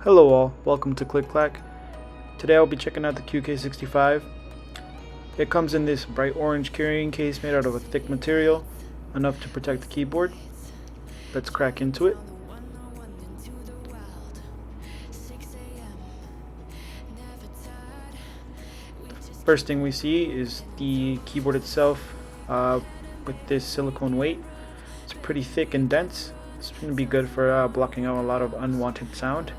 Hello all, welcome to Click Clack. Today I'll be checking out the QK65. It comes in this bright orange carrying case made out of a thick material, enough to protect the keyboard. Let's crack into it. First thing we see is the keyboard itself with this silicone weight. It's pretty thick and dense. It's going to be good for blocking out a lot of unwanted sound.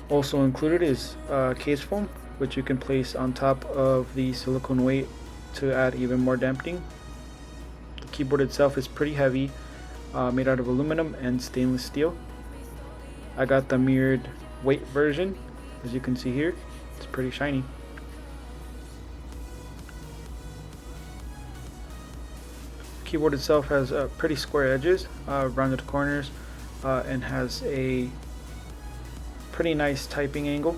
Also included is case foam, which you can place on top of the silicone weight to add even more dampening. The keyboard itself is pretty heavy, made out of aluminum and stainless steel. I got the mirrored weight version, as you can see here. It's pretty shiny. The keyboard itself has pretty square edges, rounded corners, and has a pretty nice typing angle.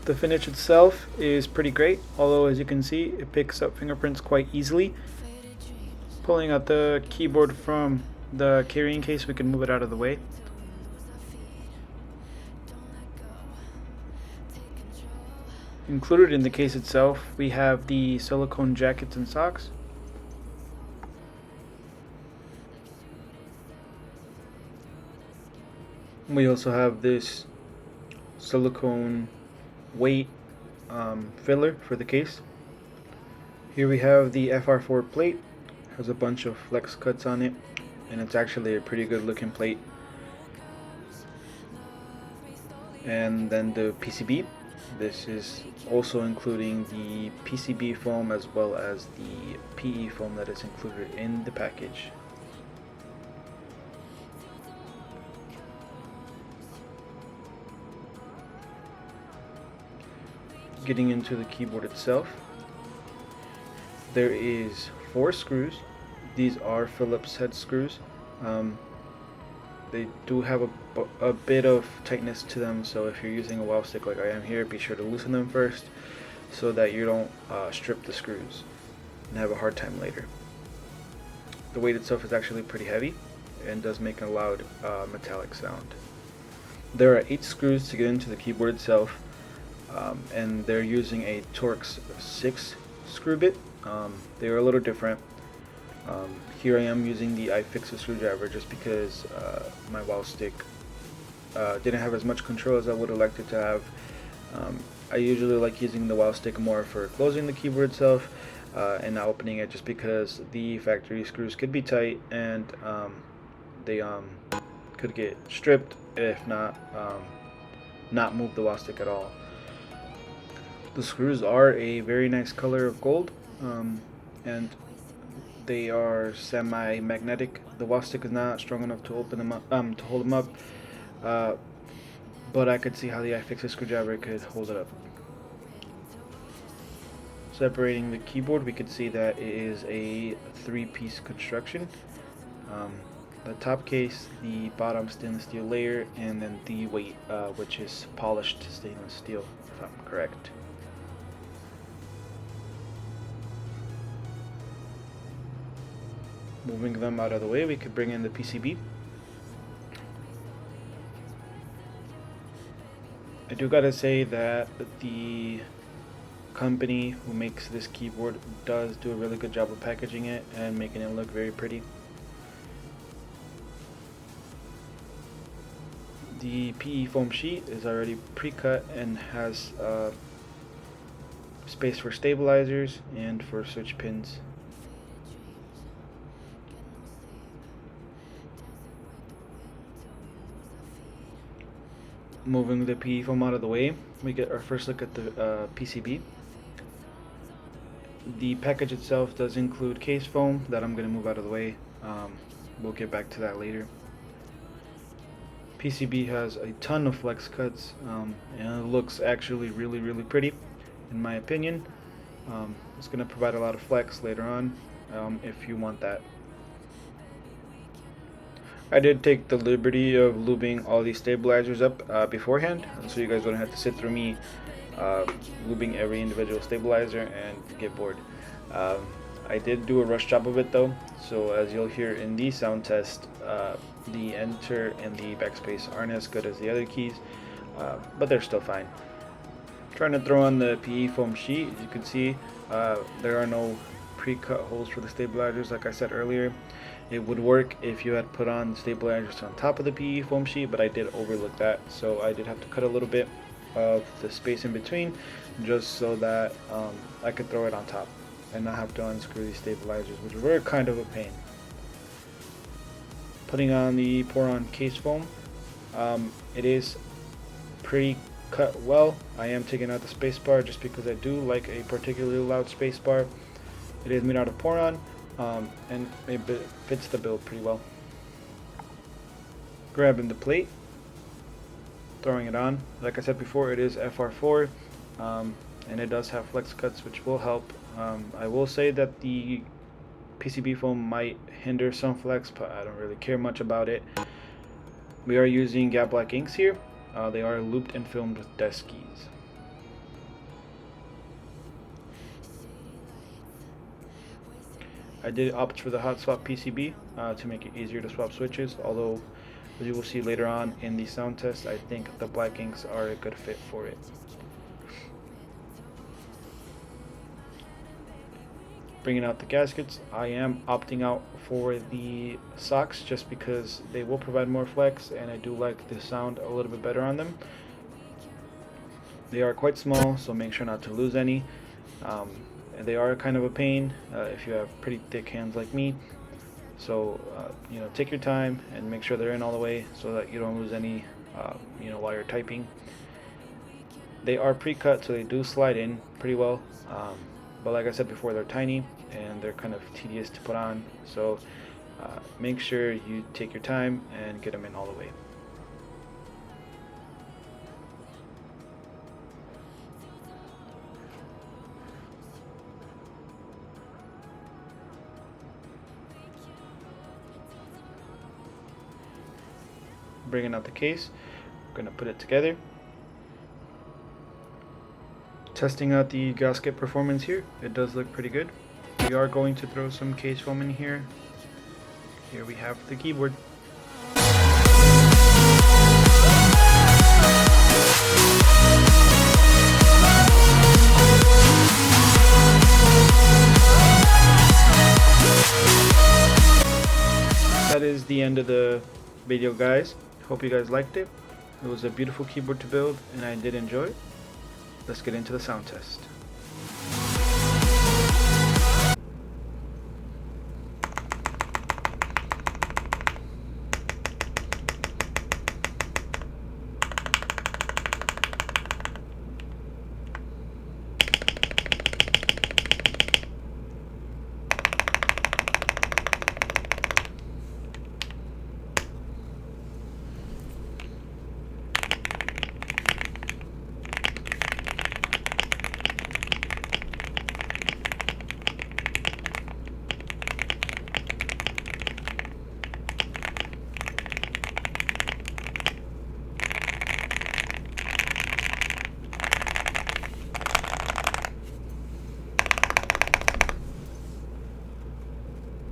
The finish itself is pretty great, although as you can see it picks up fingerprints quite easily. Pulling out the keyboard from the carrying case, we can move it out of the way. Included in the case itself we have the silicone jackets and socks. We also have this silicone weight filler for the case. Here we have the FR4 plate. Has a bunch of flex cuts on it, and it's actually a pretty good looking plate. And then the PCB. This is also including the PCB foam as well as the PE foam that is included in the package. Getting into the keyboard itself, there is 4 screws. These are Phillips head screws. They do have a bit of tightness to them, so if you're using a wow stick like I am here, be sure to loosen them first so that you don't strip the screws and have a hard time later. The weight itself is actually pretty heavy and does make a loud metallic sound. There are 8 screws to get into the keyboard itself. And they're using a Torx 6 screw bit. They're a little different. Here I am using the iFixit screwdriver just because my wow stick didn't have as much control as I would have liked it to have. I usually like using the wow stick more for closing the keyboard itself and not opening it, just because the factory screws could be tight and they could get stripped if not move the wow stick at all. The screws are a very nice color of gold, and they are semi-magnetic. The wow stick is not strong enough to open them up, to hold them up, but I could see how the iFixit screwdriver could hold it up. Separating the keyboard, we could see that it is a 3-piece construction. The top case, the bottom stainless steel layer, and then the weight, which is polished stainless steel, if I'm correct. Moving them out of the way, we could bring in the PCB. I do gotta say that the company who makes this keyboard does do a really good job of packaging it and making it look very pretty. The PE foam sheet is already pre-cut and has space for stabilizers and for switch pins. Moving the PE foam out of the way, we get our first look at the PCB. The package itself does include case foam that I'm going to move out of the way. We'll get back to that later. PCB has a ton of flex cuts, and it looks actually really pretty in my opinion. It's going to provide a lot of flex later on if you want that. I did take the liberty of lubing all these stabilizers up beforehand, so you guys don't have to sit through me lubing every individual stabilizer and get bored. I did do a rush job of it though, so as you'll hear in the sound test, The enter and the backspace aren't as good as the other keys, but they're still fine. Trying to throw on the PE foam sheet. As you can see, there are no pre-cut holes for the stabilizers. Like I said earlier, it would work if you had put on the stabilizers on top of the PE foam sheet, but I did overlook that, so I did have to cut a little bit of the space in between just so that I could throw it on top and not have to unscrew these stabilizers, which were kind of a pain. Putting on the pour-on case foam, it is pretty cut well. I am taking out the space bar just because I do like a particularly loud space bar. It is made out of pour-on, and it fits the build pretty well. Grabbing the plate, throwing it on. Like I said before, it is FR4, and it does have flex cuts, which will help. I will say that the PCB foam might hinder some flex, but I don't really care much about it. We are using Gap Black inks here. They are looped and filmed with desk keys. I did opt for the hot swap PCB to make it easier to swap switches, although as you will see later on in the sound test, I think the black inks are a good fit for it. Bringing out the gaskets, I am opting out for the socks just because they will provide more flex, and I do like the sound a little bit better on them. They are quite small, so make sure not to lose any. And they are kind of a pain if you have pretty thick hands like me. So you know, take your time and make sure they're in all the way so that you don't lose any you know, while you're typing. They are pre-cut, so they do slide in pretty well. But like I said before, they're tiny and they're kind of tedious to put on. So make sure you take your time and get them in all the way. Bringing out the case, I'm going to put it together. Testing out the gasket performance here, it does look pretty good. We are going to throw some case foam in here. Here we have the keyboard. That is the end of the video, guys. Hope you guys liked it. It was a beautiful keyboard to build and I did enjoy it. Let's get into the sound test.